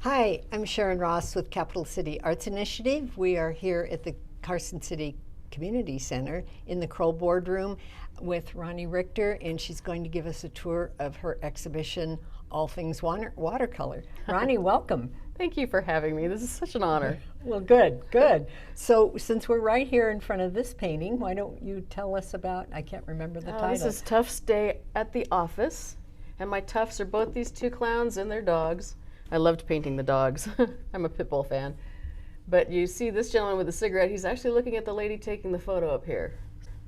Hi, I'm Sharon Ross with Capital City Arts Initiative. We are here at the Carson City Community Center in the Crowell Board Room with Ronnie Rector, and she's going to give us a tour of her exhibition, All Things Watercolor. Ronnie, welcome. Thank you for having me. This is such an honor. Well, good, good. So since we're right here in front of this painting, why don't you tell us about, I can't remember the title. This is Tufts Day at the Office, and my Tufts are both these two clowns and their dogs. I loved painting the dogs. I'm a pit bull fan. But you see this gentleman with a cigarette, he's actually looking at the lady taking the photo up here.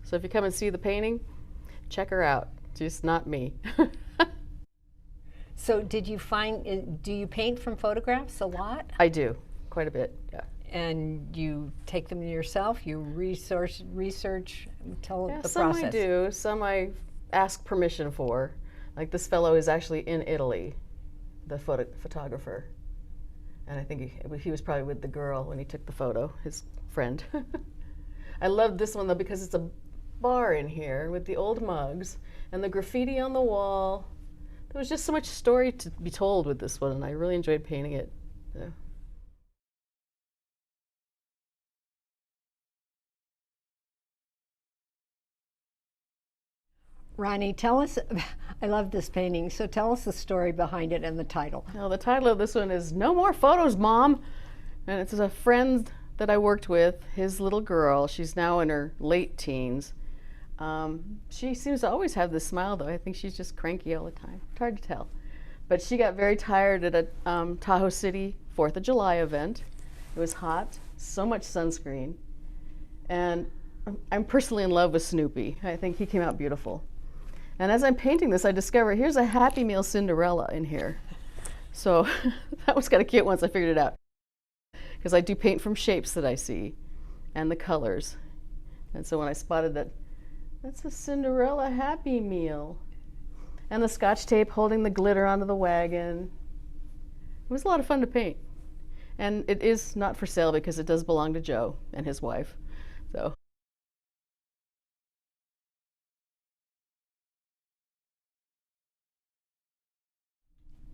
So if you come and see the painting, check her out. Just not me. So did you find, do you paint from photographs a lot? I do, quite a bit, yeah. And you take them yourself, you research, tell the process. Some I do, some I ask permission for. Like this fellow is actually in Italy, the photographer. And I think he was probably with the girl when he took the photo, his friend. I love this one though because it's a bar in here with the old mugs and the graffiti on the wall. There was just so much story to be told with this one, and I really enjoyed painting it. Yeah. Ronnie, tell us, I love this painting, so tell us the story behind it and the title. Well, the title of this one is No More Photos, Mom! And it's a friend that I worked with, his little girl. She's now in her late teens. She seems to always have this smile, though. I think she's just cranky all the time. It's hard to tell. But she got very tired at a Tahoe City 4th of July event. It was hot, so much sunscreen. And I'm personally in love with Snoopy. I think he came out beautiful. And as I'm painting this, I discover here's a Happy Meal Cinderella in here. So that was kind of cute once I figured it out. Because I do paint from shapes that I see and the colors. And so when I spotted that, that's a Cinderella Happy Meal. And the Scotch tape holding the glitter onto the wagon. It was a lot of fun to paint. And it is not for sale because it does belong to Joe and his wife. So.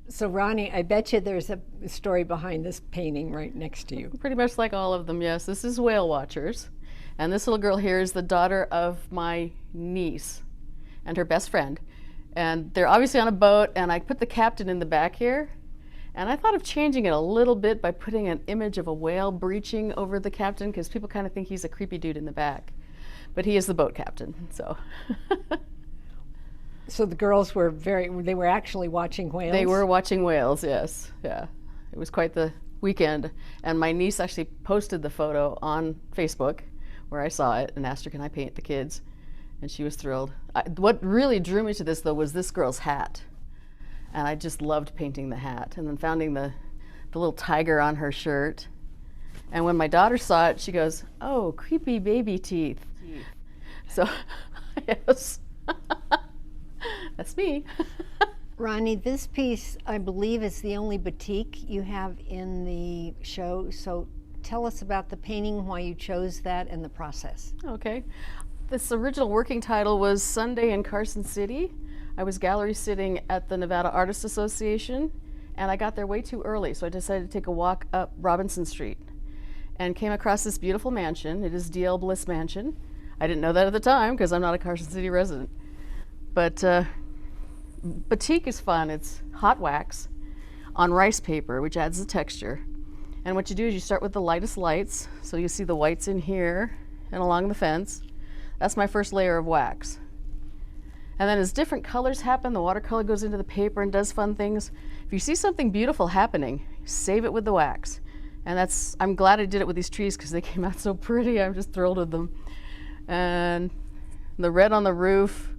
So Ronnie, I bet you there's a story behind this painting right next to you. Pretty much like all of them, yes. This is Whale Watchers. And this little girl here is the daughter of my niece and her best friend. And they're obviously on a boat, and I put the captain in the back here. And I thought of changing it a little bit by putting an image of a whale breaching over the captain, because people kind of think he's a creepy dude in the back. But he is the boat captain, so. So the girls were they were actually watching whales? They were watching whales, yes, yeah. It was quite the weekend. And my niece actually posted the photo on Facebook, where I saw it and asked her, can I paint the kids? And she was thrilled. What really drew me to this, though, was this girl's hat. And I just loved painting the hat. And then finding the little tiger on her shirt. And when my daughter saw it, she goes, oh, creepy baby teeth. So, yes. That's me. Ronnie, this piece, I believe, is the only batik you have in the show. So tell us about the painting, why you chose that, and the process. Okay. This original working title was Sunday in Carson City. I was gallery sitting at the Nevada Artists Association, and I got there way too early, so I decided to take a walk up Robinson Street and came across this beautiful mansion. It is D.L. Bliss Mansion. I didn't know that at the time because I'm not a Carson City resident. But batik is fun. It's hot wax on rice paper, which adds the texture. And what you do is you start with the lightest lights. So you see the whites in here and along the fence. That's my first layer of wax. And then as different colors happen, the watercolor goes into the paper and does fun things. If you see something beautiful happening, save it with the wax. And I'm glad I did it with these trees because they came out so pretty. I'm just thrilled with them. And the red on the roof.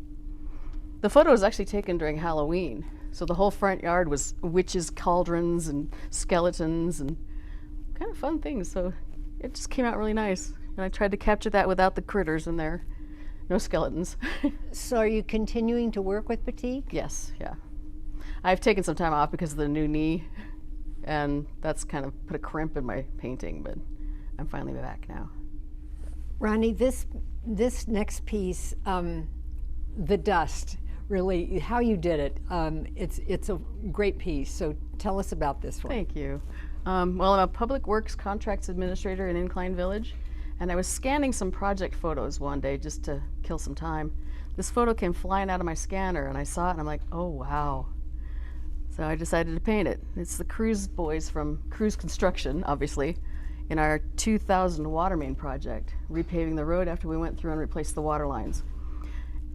The photo was actually taken during Halloween. So the whole front yard was witches' cauldrons and skeletons and kind of fun things. So it just came out really nice. And I tried to capture that without the critters in there. No skeletons. So are you continuing to work with batik? Yes, yeah. I've taken some time off because of the new knee, and that's kind of put a crimp in my painting, but I'm finally back now. Ronnie, this next piece, The Dust, really how you did it. It's a great piece. So tell us about this one. Thank you. Well, I'm a public works contracts administrator in Incline Village, and I was scanning some project photos one day just to kill some time. This photo came flying out of my scanner, and I saw it, and I'm like, oh wow. So I decided to paint it. It's the Cruz boys from Cruz Construction, obviously, in our 2000 water main project, repaving the road after we went through and replaced the water lines.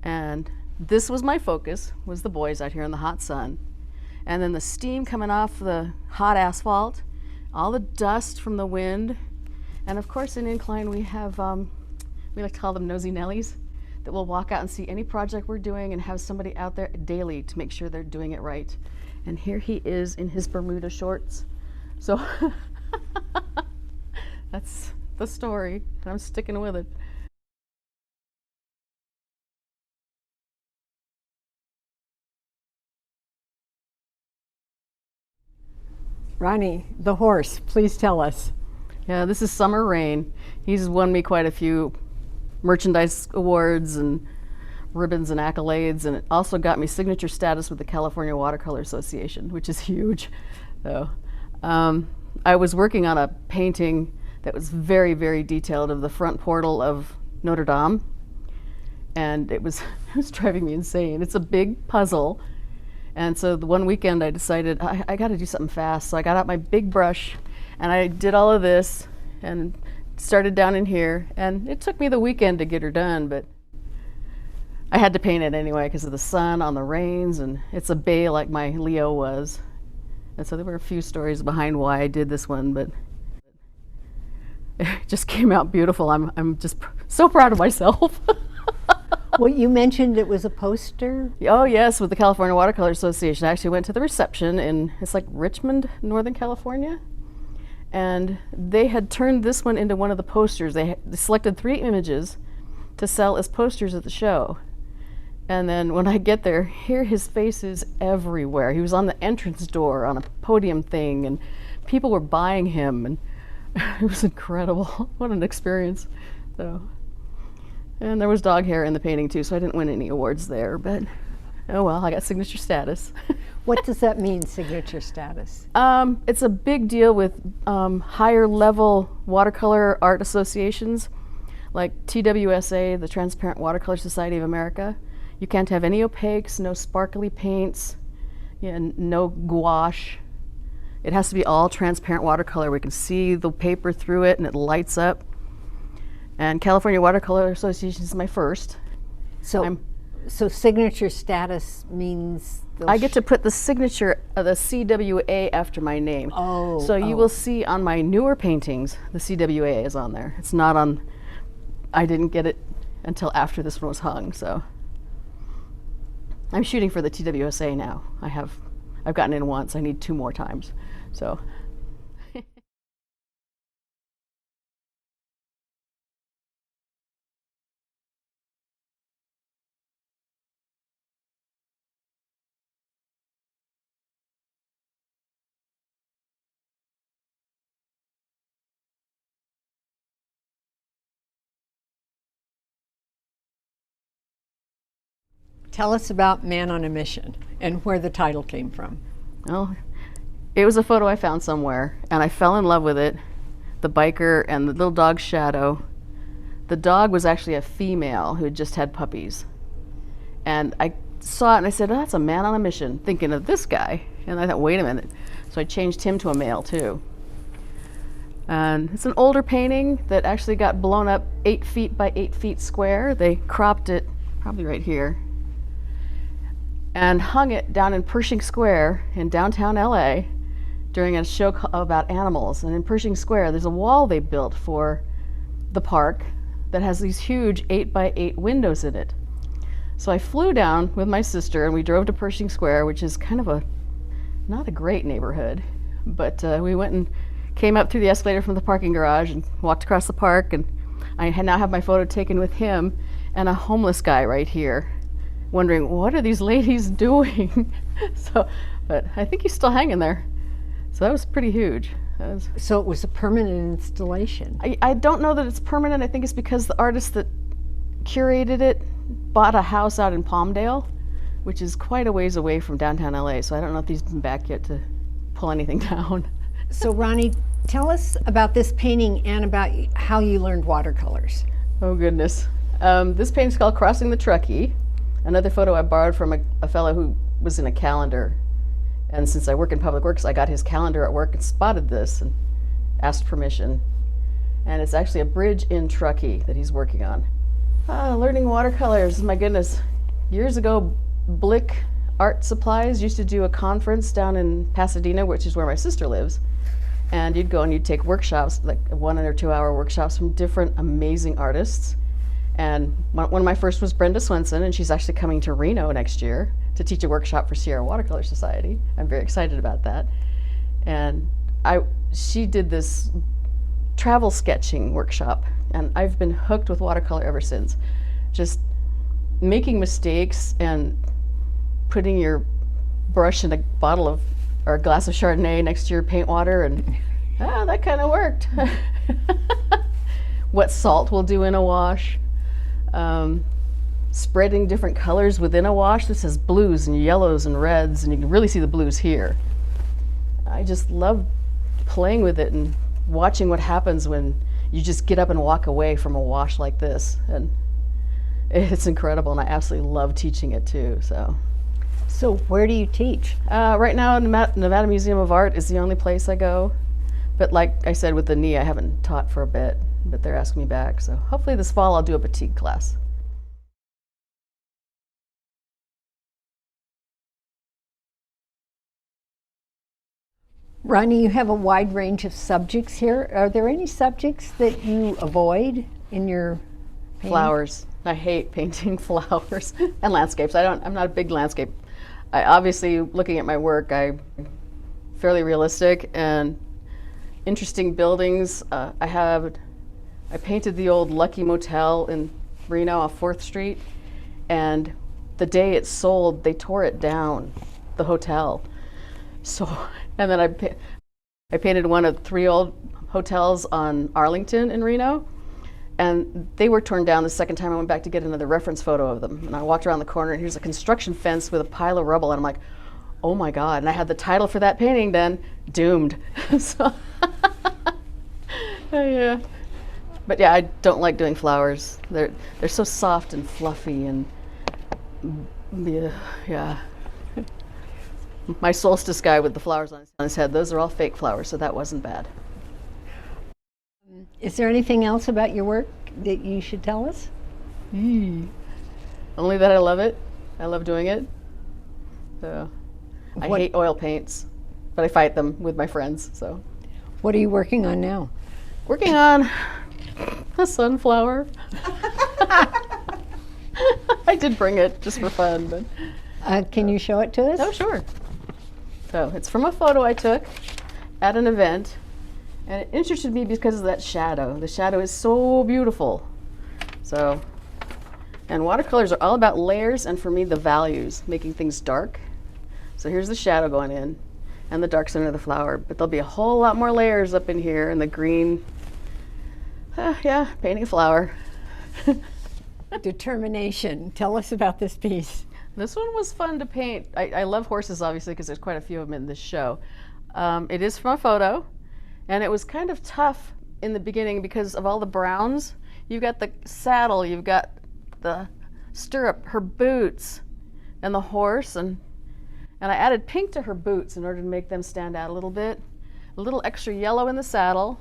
And this was my focus, was the boys out here in the hot sun. And then the steam coming off the hot asphalt, all the dust from the wind, and of course in Incline we have, we like to call them nosy Nellies, that will walk out and see any project we're doing and have somebody out there daily to make sure they're doing it right. And here he is in his Bermuda shorts. So that's the story, and I'm sticking with it. Ronnie, the horse, please tell us. Yeah, this is Summer Rain. He's won me quite a few merchandise awards and ribbons and accolades, and it also got me signature status with the California Watercolor Association, which is huge. So, I was working on a painting that was very, very detailed of the front portal of Notre Dame, and it was driving me insane. It's a big puzzle, and so the one weekend I decided I got to do something fast. So I got out my big brush, and I did all of this, and started down in here, and it took me the weekend to get her done, but I had to paint it anyway because of the sun on the reins, and it's a bay like my Leo was. And so there were a few stories behind why I did this one, but it just came out beautiful. I'm just so proud of myself. Well, you mentioned it was a poster. Oh yes, with the California Watercolor Association. I actually went to the reception in, it's like Richmond, Northern California. And they had turned this one into one of the posters. They selected 3 images to sell as posters at the show. And then when I get there, here his face is everywhere. He was on the entrance door on a podium thing, and people were buying him, and it was incredible. What an experience. So, and there was dog hair in the painting too, so I didn't win any awards there, but oh well, I got signature status. What does that mean, signature status? It's a big deal with higher level watercolor art associations, like TWSA, the Transparent Watercolor Society of America. You can't have any opaques, no sparkly paints, no gouache. It has to be all transparent watercolor. We can see the paper through it and it lights up. And California Watercolor Association is my first. So signature status means I get to put the signature of the CWA after my name. Oh. So you will see on my newer paintings, the CWA is on there. It's not on, I didn't get it until after this one was hung, so. I'm shooting for the TWSA now. I've gotten in once, I need 2 more times, so. Tell us about Man on a Mission and where the title came from. Well, it was a photo I found somewhere, and I fell in love with it. The biker and the little dog Shadow. The dog was actually a female who had just had puppies. And I saw it and I said, oh, that's a man on a mission, thinking of this guy. And I thought, wait a minute. So I changed him to a male too. And it's an older painting that actually got blown up 8 feet by 8 feet square. They cropped it probably right here and hung it down in Pershing Square in downtown LA during a show about animals. And in Pershing Square, there's a wall they built for the park that has these huge 8 by 8 windows in it. So I flew down with my sister and we drove to Pershing Square, which is kind of not a great neighborhood, but we went and came up through the escalator from the parking garage and walked across the park, and I now have my photo taken with him and a homeless guy right here, wondering, what are these ladies doing? But I think he's still hanging there. So that was pretty huge. So it was a permanent installation. I don't know that it's permanent. I think it's because the artist that curated it bought a house out in Palmdale. which is quite a ways away from downtown LA, so I don't know if he's been back yet to pull anything down. So Ronnie, tell us about this painting and about how you learned watercolors. Oh goodness. This painting's called Crossing the Truckee. Another photo I borrowed from a fellow who was in a calendar. And since I work in public works, I got his calendar at work and spotted this and asked permission. And it's actually a bridge in Truckee that he's working on. Learning watercolors, my goodness. Years ago, Blick Art Supplies used to do a conference down in Pasadena, which is where my sister lives. And you'd go and you'd take workshops, like 1 or 2 hour workshops from different amazing artists. And one of my first was Brenda Swenson, and she's actually coming to Reno next year to teach a workshop for Sierra Watercolor Society. I'm very excited about that. And she did this travel sketching workshop, and I've been hooked with watercolor ever since. Just making mistakes and putting your brush in a bottle of, or a glass of Chardonnay next to your paint water, and that kind of worked. What salt will do in a wash. Spreading different colors within a wash. This has blues and yellows and reds, and you can really see the blues here. I just love playing with it and watching what happens when you just get up and walk away from a wash like this. And it's incredible, and I absolutely love teaching it too. So where do you teach? Right now, Nevada Museum of Art is the only place I go. But like I said, with the knee, I haven't taught for a bit, but they're asking me back. So hopefully this fall I'll do a batik class. Ronnie, you have a wide range of subjects here. Are there any subjects that you avoid in your painting? Flowers. I hate painting flowers and landscapes. I'm not a big landscape. Obviously, looking at my work, I'm fairly realistic and interesting buildings. I painted the old Lucky Motel in Reno off 4th Street, and the day it sold, they tore it down, the hotel. So, and then I painted one of 3 old hotels on Arlington in Reno, and they were torn down the second time I went back to get another reference photo of them. And I walked around the corner, and here's a construction fence with a pile of rubble, and I'm like, oh my God. And I had the title for that painting then, Doomed. So, yeah. But yeah, I don't like doing flowers. They're so soft and fluffy, and yeah. My solstice guy with the flowers on his head, those are all fake flowers, so that wasn't bad. Is there anything else about your work that you should tell us? Only that I love it. I love doing it. So I hate oil paints, but I fight them with my friends. So what are you working on now? Working on a sunflower. I did bring it just for fun, but can you show it to us? Oh, sure. So it's from a photo I took at an event, and it interested me because of that shadow. The shadow is so beautiful. So, and watercolors are all about layers, and for me, the values, making things dark. So here's the shadow going in, and the dark center of the flower, but there'll be a whole lot more layers up in here, and the green, yeah, painting a flower. Determination. Tell us about this piece. This one was fun to paint. I love horses, obviously, because there's quite a few of them in this show. It is from a photo, and it was kind of tough in the beginning because of all the browns. You've got the saddle, you've got the stirrup, her boots, and the horse, and I added pink to her boots in order to make them stand out a little bit. A little extra yellow in the saddle,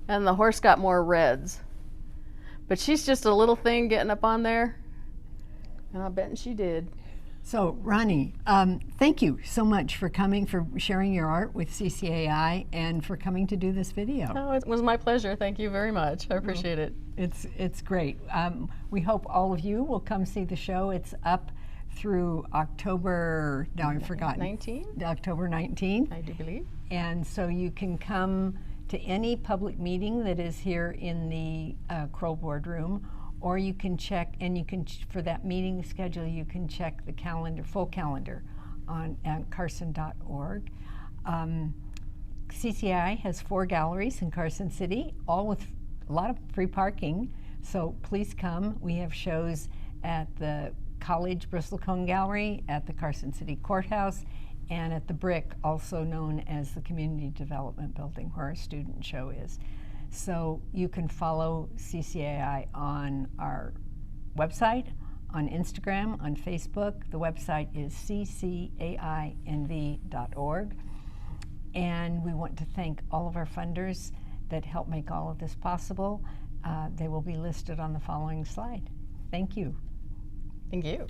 and the horse got more reds. But she's just a little thing getting up on there, and I bet she did. So, Ronnie, thank you so much for coming, for sharing your art with CCAI, and for coming to do this video. Oh, it was my pleasure. Thank you very much. I appreciate it. It's great. We hope all of you will come see the show. It's up through October, now I've forgotten. 19? October 19th. I do believe. And so you can come to any public meeting that is here in the Crowell Board Room, or you can check, and you can, for that meeting schedule, you can check the calendar, full calendar on at carson.org. CCAI has 4 galleries in Carson City, all with a lot of free parking, so please come. We have shows at the College Bristlecone Gallery at the Carson City Courthouse, and at the Brick, also known as the Community Development Building, where our student show is. So you can follow CCAI on our website, on Instagram, on Facebook. The website is ccainv.org. And we want to thank all of our funders that help make all of this possible. They will be listed on the following slide. Thank you. Thank you.